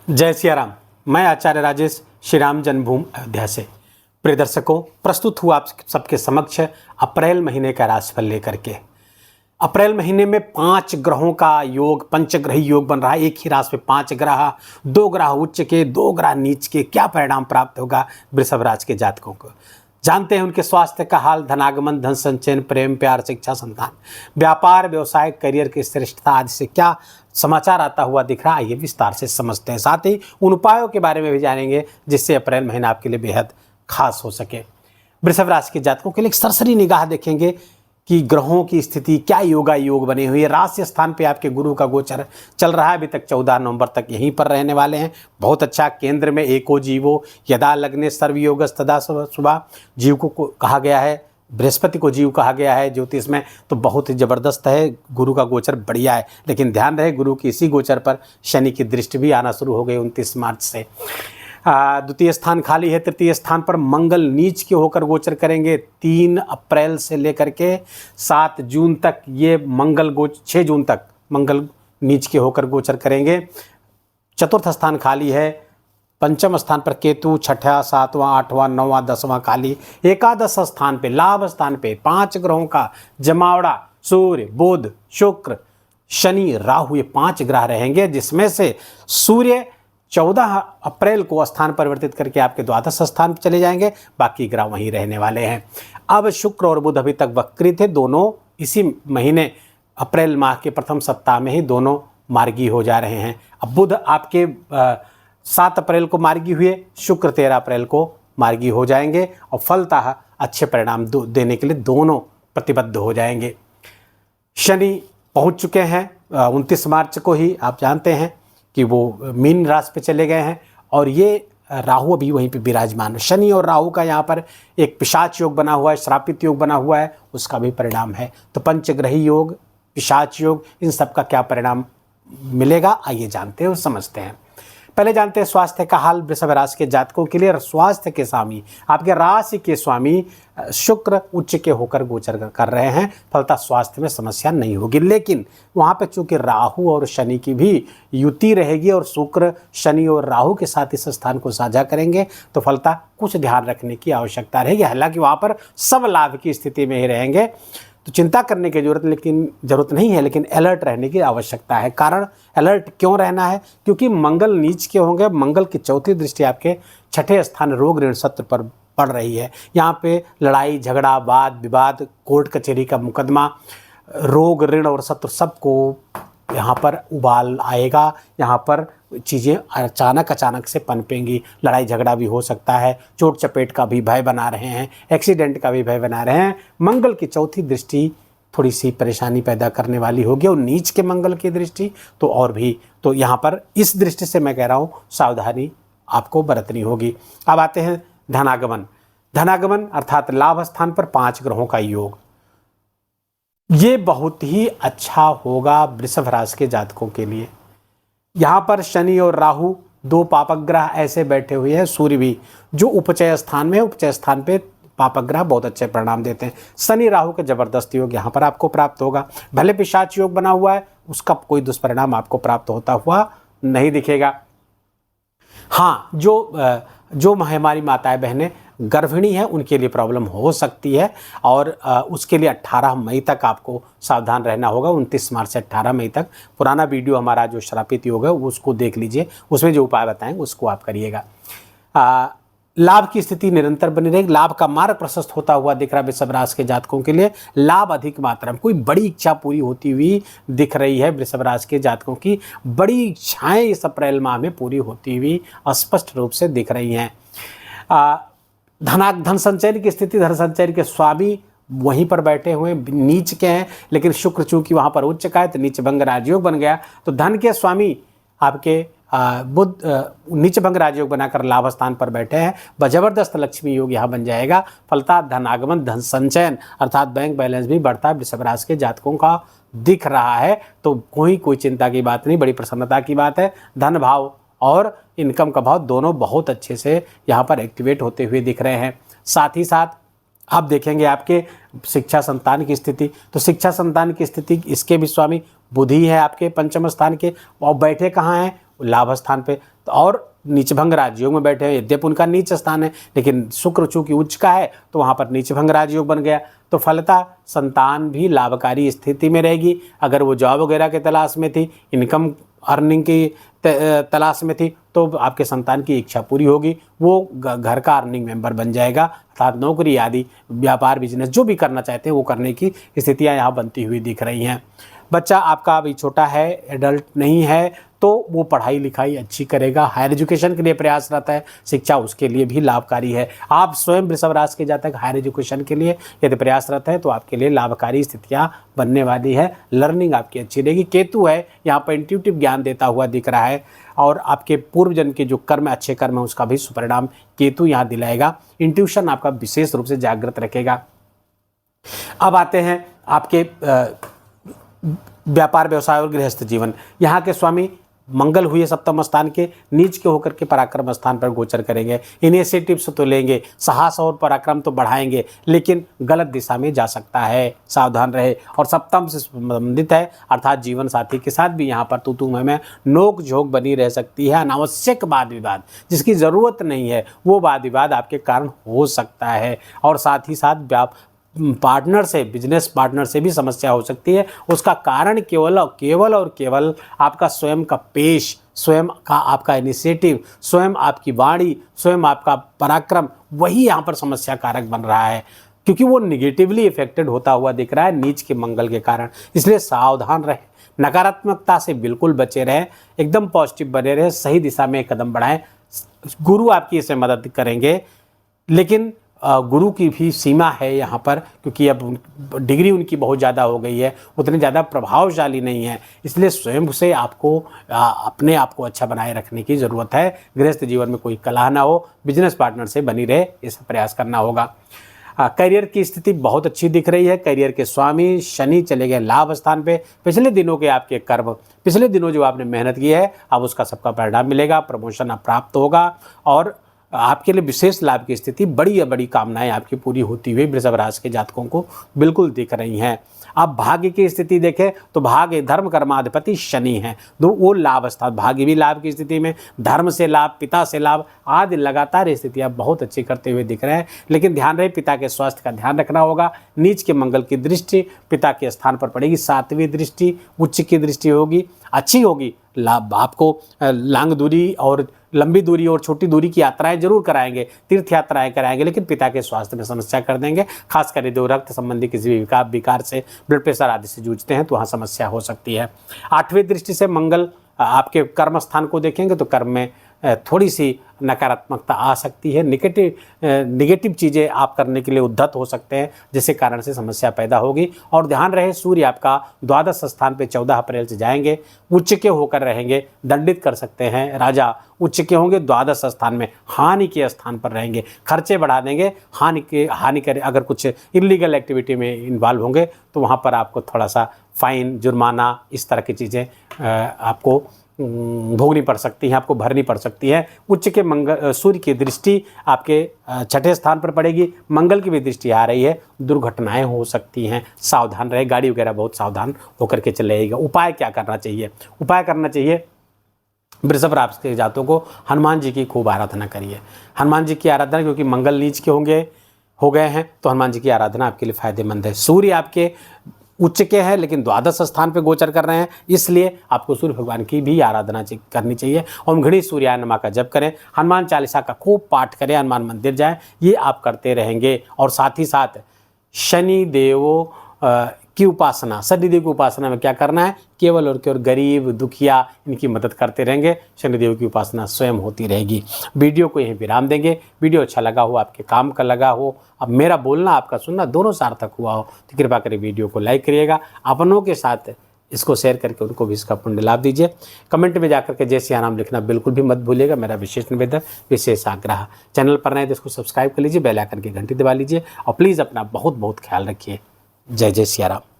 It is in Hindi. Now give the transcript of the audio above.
जय सिया राम। मैं आचार्य राजेश श्री राम जन्मभूमि अयोध्या से। प्रिय दर्शकों, प्रस्तुत हुआ आप सबके समक्ष अप्रैल महीने का राशिफल लेकर के। अप्रैल महीने में 5 ग्रहों का योग, पंचग्रही योग बन रहा है। एक ही राशि में 5 ग्रह, 2 ग्रह उच्च के, 2 ग्रह नीच के। क्या परिणाम प्राप्त होगा वृषभ राशि के जातकों को? जानते हैं उनके स्वास्थ्य का हाल, धनागमन, धन संचयन, प्रेम, प्यार, शिक्षा, संतान, व्यापार, व्यवसाय, करियर की श्रेष्ठता आदि से क्या समाचार आता हुआ दिख रहा है। ये विस्तार से समझते हैं। साथ ही उन उपायों के बारे में भी जानेंगे जिससे अप्रैल महीना आपके लिए बेहद खास हो सके। वृषभ राशि के जातकों के लिए एक सरसरी निगाह देखेंगे कि ग्रहों की स्थिति क्या योग बने हुए। राशि स्थान पे आपके गुरु का गोचर चल रहा है। अभी तक 14 नवंबर तक यहीं पर रहने वाले हैं। बहुत अच्छा। केंद्र में एको जीवो यदा लग्ने सर्वयोगस तदा शुभा। जीव को कहा गया है, बृहस्पति को जीव कहा गया है ज्योतिष में, तो बहुत ही ज़बरदस्त है। गुरु का गोचर बढ़िया है, लेकिन ध्यान रहे गुरु की इसी गोचर पर शनि की दृष्टि भी आना शुरू हो गई 29 मार्च से। द्वितीय स्थान खाली है। तृतीय स्थान पर मंगल नीच के होकर गोचर करेंगे 3 अप्रैल से लेकर के 7 जून तक। ये मंगल 6 जून तक मंगल नीच के होकर गोचर करेंगे। चतुर्थ स्थान खाली है। पंचम स्थान पर केतु, 6वां, 7वां, 8वां, 9वां, 10वां खाली। एकादश स्थान पे, लाभ स्थान पे 5 ग्रहों का जमावड़ा, सूर्य, बुध, शुक्र, शनि, राहु, ये 5 ग्रह रहेंगे, जिसमें से सूर्य 14 अप्रैल को स्थान परिवर्तित करके आपके द्वादश स्थान पर चले जाएंगे। बाकी ग्रह वहीं रहने वाले हैं। अब शुक्र और बुध अभी तक वक्री थे। दोनों इसी महीने अप्रैल माह के प्रथम सप्ताह में ही दोनों मार्गी हो जा रहे हैं। अब बुध आपके 7 अप्रैल को मार्गी हुए, शुक्र 13 अप्रैल को मार्गी हो जाएंगे और फलतः अच्छे परिणाम देने के लिए दोनों प्रतिबद्ध हो जाएंगे। शनि पहुंच चुके हैं 29 मार्च को ही। आप जानते हैं कि वो मीन राशि पे चले गए हैं और ये राहु अभी वहीं पे विराजमान है। शनि और राहु का यहाँ पर एक पिशाच योग बना हुआ है, श्रापित योग बना हुआ है, उसका भी परिणाम है। तो पंचग्रही योग, पिशाच योग, इन सब का क्या परिणाम मिलेगा, आइए जानते हैं और समझते हैं। पहले जानते हैं स्वास्थ्य का हाल वृषभ राशि के जातकों के लिए। स्वास्थ्य के स्वामी, आपके राशि के स्वामी शुक्र उच्च के होकर गोचर कर रहे हैं। फलतः स्वास्थ्य में समस्या नहीं होगी, लेकिन वहाँ पे चूंकि राहु और शनि की भी युति रहेगी और शुक्र शनि और राहु के साथ इस स्थान को साझा करेंगे, तो फलतः कुछ ध्यान रखने की आवश्यकता रहेगी। हालांकि वहाँ पर सब लाभ की स्थिति में ही रहेंगे, तो चिंता करने की जरूरत नहीं है, लेकिन अलर्ट रहने की आवश्यकता है। कारण अलर्ट क्यों रहना है? क्योंकि मंगल नीच के होंगे। मंगल की चौथी दृष्टि आपके 6ठे स्थान रोग ऋण सत्र पर पड़ रही है। यहाँ पे लड़ाई झगड़ा, वाद विवाद, कोर्ट कचहरी का मुकदमा, रोग ऋण और सत्र सबको यहाँ पर उबाल आएगा। यहाँ पर चीज़ें अचानक से पनपेंगी। लड़ाई झगड़ा भी हो सकता है, चोट चपेट का भी भय बना रहे हैं, एक्सीडेंट का भी भय बना रहे हैं। मंगल की चौथी दृष्टि थोड़ी सी परेशानी पैदा करने वाली होगी और नीच के मंगल की दृष्टि तो और भी। तो यहाँ पर इस दृष्टि से मैं कह रहा हूँ सावधानी आपको बरतनी होगी। अब आते हैं धनागमन। धनागमन अर्थात लाभ स्थान पर 5 ग्रहों का योग, ये बहुत ही अच्छा होगा वृषभ राशि के जातकों के लिए। यहाँ पर शनि और राहु 2 पापक ग्रह ऐसे बैठे हुए हैं। सूर्य भी जो उपचय स्थान में है, उपचय स्थान पे पापक ग्रह बहुत अच्छे परिणाम देते हैं। शनि राहु के जबरदस्त योग यहाँ पर आपको प्राप्त होगा। भले पिशाच योग बना हुआ है, उसका कोई दुष्परिणाम आपको प्राप्त होता हुआ नहीं दिखेगा। हाँ, जो हमारी माताएं बहनें गर्भिणी है उनके लिए प्रॉब्लम हो सकती है और उसके लिए 18 मई तक आपको सावधान रहना होगा। 29 मार्च से 18 मई तक। पुराना वीडियो हमारा जो श्रापित योग है उसको देख लीजिए, उसमें जो उपाय बताएंगे उसको आप करिएगा। लाभ की स्थिति निरंतर बनी रहेगी। लाभ का मार्ग प्रशस्त होता हुआ दिख रहा है वृषभ राशि के जातकों के लिए। लाभ अधिक मात्रा में, कोई बड़ी इच्छा पूरी होती हुई दिख रही है वृषभ राशि के जातकों की। बड़ी इच्छाएं इस अप्रैल माह में पूरी होती हुई स्पष्ट रूप से दिख रही हैं। धन संचयन की स्थिति, धन संचयन के स्वामी वहीं पर बैठे हुए नीच के हैं, लेकिन शुक्र चूंकि वहां पर उच्च का है तो नीच भंग राजयोग बन गया। तो धन के स्वामी आपके बुध नीच भंग राजयोग बनाकर लाभ स्थान पर बैठे हैं। जबरदस्त लक्ष्मी योग यहाँ बन जाएगा। फलतः धन आगमन, धन संचयन अर्थात बैंक बैलेंस भी बढ़ता है वृषभ राशि के जातकों का दिख रहा है। तो कोई चिंता की बात नहीं, बड़ी प्रसन्नता की बात है। धन भाव और इनकम का भाव दोनों बहुत अच्छे से यहाँ पर एक्टिवेट होते हुए दिख रहे हैं। साथ ही साथ आप देखेंगे आपके शिक्षा संतान की स्थिति, तो शिक्षा संतान की स्थिति इसके भी स्वामी बुध ही है आपके पंचम स्थान के, और बैठे कहाँ हैं? लाभ स्थान पे। तो और नीचभंग राजयोग में बैठे हैं, यद्यपि उनका नीच स्थान है, लेकिन शुक्र चूंकि उच्च का है तो वहाँ पर नीचभंग राजयोग बन गया। तो फलतः संतान भी लाभकारी स्थिति में रहेगी। अगर वो जॉब वगैरह के तलाश में थी, इनकम अर्निंग की तलाश में थी, तो आपके संतान की इच्छा पूरी होगी, वो घर का अर्निंग मेंबर बन जाएगा, अर्थात नौकरी आदि व्यापार बिजनेस जो भी करना चाहते हैं वो करने की स्थितियां यहाँ बनती हुई दिख रही हैं। बच्चा आपका अभी छोटा है, एडल्ट नहीं है, तो वो पढ़ाई लिखाई अच्छी करेगा, हायर एजुकेशन के लिए प्रयासरत है, शिक्षा उसके लिए भी लाभकारी है। आप स्वयं वृषभ राशि के जातक हायर एजुकेशन के लिए यदि प्रयासरत है तो आपके लिए लाभकारी स्थितियां बनने वाली है, लर्निंग आपकी अच्छी रहेगी। केतु है यहाँ पर इंट्यूटिव ज्ञान देता हुआ दिख रहा है, और आपके पूर्व जन्म के जो कर्म अच्छे कर्म है उसका भी सुपरिणाम केतु यहाँ दिलाएगा। इंट्यूशन आपका विशेष रूप से जागृत रखेगा। अब आते हैं आपके व्यापार व्यवसाय और गृहस्थ जीवन। यहाँ के स्वामी मंगल हुए सप्तम स्थान के, नीच के होकर के पराक्रम स्थान पर गोचर करेंगे। इनिशिएटिव्स तो लेंगे, साहस और पराक्रम तो बढ़ाएंगे, लेकिन गलत दिशा में जा सकता है, सावधान रहे। और सप्तम से संबंधित है, अर्थात जीवन साथी के साथ भी यहाँ पर तू में नोक झोंक बनी रह सकती है। अनावश्यक वाद विवाद जिसकी ज़रूरत नहीं है वो वाद विवाद आपके कारण हो सकता है। और साथ ही साथ पार्टनर से, बिजनेस पार्टनर से भी समस्या हो सकती है। उसका कारण केवल आपका स्वयं का पेश, स्वयं का आपका इनिशिएटिव, स्वयं आपकी वाणी, स्वयं आपका पराक्रम, वही यहाँ पर समस्या कारक बन रहा है, क्योंकि वो निगेटिवली इफेक्टेड होता हुआ दिख रहा है नीच के मंगल के कारण। इसलिए सावधान रहे, नकारात्मकता से बिल्कुल बचे रहें, एकदम पॉजिटिव बने रहें, सही दिशा में कदम बढ़ाएं। गुरु आपकी इसमें मदद करेंगे, लेकिन गुरु की भी सीमा है यहाँ पर, क्योंकि अब डिग्री उनकी बहुत ज़्यादा हो गई है, उतनी ज़्यादा प्रभावशाली नहीं है। इसलिए स्वयं से आपको अपने आप को अच्छा बनाए रखने की ज़रूरत है। गृहस्थ जीवन में कोई कलह ना हो, बिजनेस पार्टनर से बनी रहे, इसका प्रयास करना होगा। करियर की स्थिति बहुत अच्छी दिख रही है। करियर के स्वामी शनि चले गए लाभ स्थान पे। पिछले दिनों के आपके कर्म, पिछले दिनों जो आपने मेहनत की है, अब उसका सबका परिणाम मिलेगा, प्रमोशन अब प्राप्त होगा, और आपके लिए विशेष लाभ की स्थिति, बड़ी कामनाएं आपकी पूरी होती हुई वृषभ राशि के जातकों को बिल्कुल दिख रही हैं। अब भाग्य की स्थिति देखें तो भाग्य धर्म कर्माधिपति शनि है, वो लाभ स्थान, भाग्य भी लाभ की स्थिति में, धर्म से लाभ, पिता से लाभ आदि लगातार स्थितियां बहुत अच्छी करते हुए दिख रहे हैं। लेकिन ध्यान रहे, पिता के स्वास्थ्य का ध्यान रखना होगा। नीच के मंगल की दृष्टि पिता के स्थान पर पड़ेगी, 7वीं दृष्टि उच्च की दृष्टि होगी, अच्छी होगी। लाभ आपको लंग दूरी और लंबी दूरी और छोटी दूरी की यात्राएं जरूर कराएंगे, तीर्थ यात्राएं कराएंगे, लेकिन पिता के स्वास्थ्य में समस्या कर देंगे। खासकर यदि रक्त संबंधी किसी भी विकार से, ब्लड प्रेशर आदि से जूझते हैं तो वहाँ समस्या हो सकती है। 8वीं दृष्टि से मंगल आपके कर्म स्थान को देखेंगे तो कर्म में थोड़ी सी नकारात्मकता आ सकती है, निगेटिव चीज़ें आप करने के लिए उद्धत हो सकते हैं, जिसके कारण से समस्या पैदा होगी। और ध्यान रहे, सूर्य आपका द्वादश स्थान पे 14 अप्रैल से जाएंगे, उच्च के होकर रहेंगे, दंडित कर सकते हैं। राजा उच्च के होंगे, द्वादश स्थान में हानि के स्थान पर रहेंगे, खर्चे बढ़ा देंगे, हानि करे। अगर कुछ इलीगल एक्टिविटी में इन्वॉल्व होंगे तो वहाँ पर आपको थोड़ा सा फाइन, जुर्माना, इस तरह की चीज़ें आपको भोगनी पड़ सकती हैं, आपको भरनी पड़ सकती है। उच्च के सूर्य की दृष्टि आपके 6ठे स्थान पर पड़ेगी, मंगल की भी दृष्टि आ रही है, दुर्घटनाएं हो सकती हैं, सावधान रहे। गाड़ी वगैरह बहुत सावधान होकर के चलेगा। उपाय क्या करना चाहिए? उपाय करना चाहिए, वृषभ राशि के जातकों को हनुमान जी की खूब आराधना करिए। हनुमान जी की आराधना, क्योंकि मंगल नीच के हो गए हैं, तो हनुमान जी की आराधना आपके लिए फायदेमंद है। सूर्य आपके उच्च के हैं लेकिन द्वादश स्थान पे गोचर कर रहे हैं, इसलिए आपको सूर्य भगवान की भी आराधना करनी चाहिए। ओम घड़ी सूर्याय नमः का जप करें, हनुमान चालीसा का खूब पाठ करें, हनुमान मंदिर जाएं, ये आप करते रहेंगे। और साथ ही साथ शनि देव की उपासना, शनिदेव की उपासना में क्या करना है, केवल और केवल गरीब दुखिया इनकी मदद करते रहेंगे। शनिदेव की उपासना स्वयं होती रहेगी। वीडियो को यहीं विराम देंगे। वीडियो अच्छा लगा हो, आपके काम का लगा हो, अब मेरा बोलना आपका सुनना दोनों सार्थक हुआ हो तो कृपा करके वीडियो को लाइक करिएगा, अपनों के साथ इसको शेयर करके उनको भी इसका पुण्य लाभ दीजिए। कमेंट में जाकर के जय सिया राम लिखना बिल्कुल भी मत भूलिएगा, मेरा विशेष निवेदन, विशेष आग्रह। चैनल पर नए तो इसको सब्सक्राइब कर लीजिए, बेल आइकन की घंटी दबा लीजिए, और प्लीज़ अपना बहुत बहुत ख्याल रखिए। जय जय सिया राम।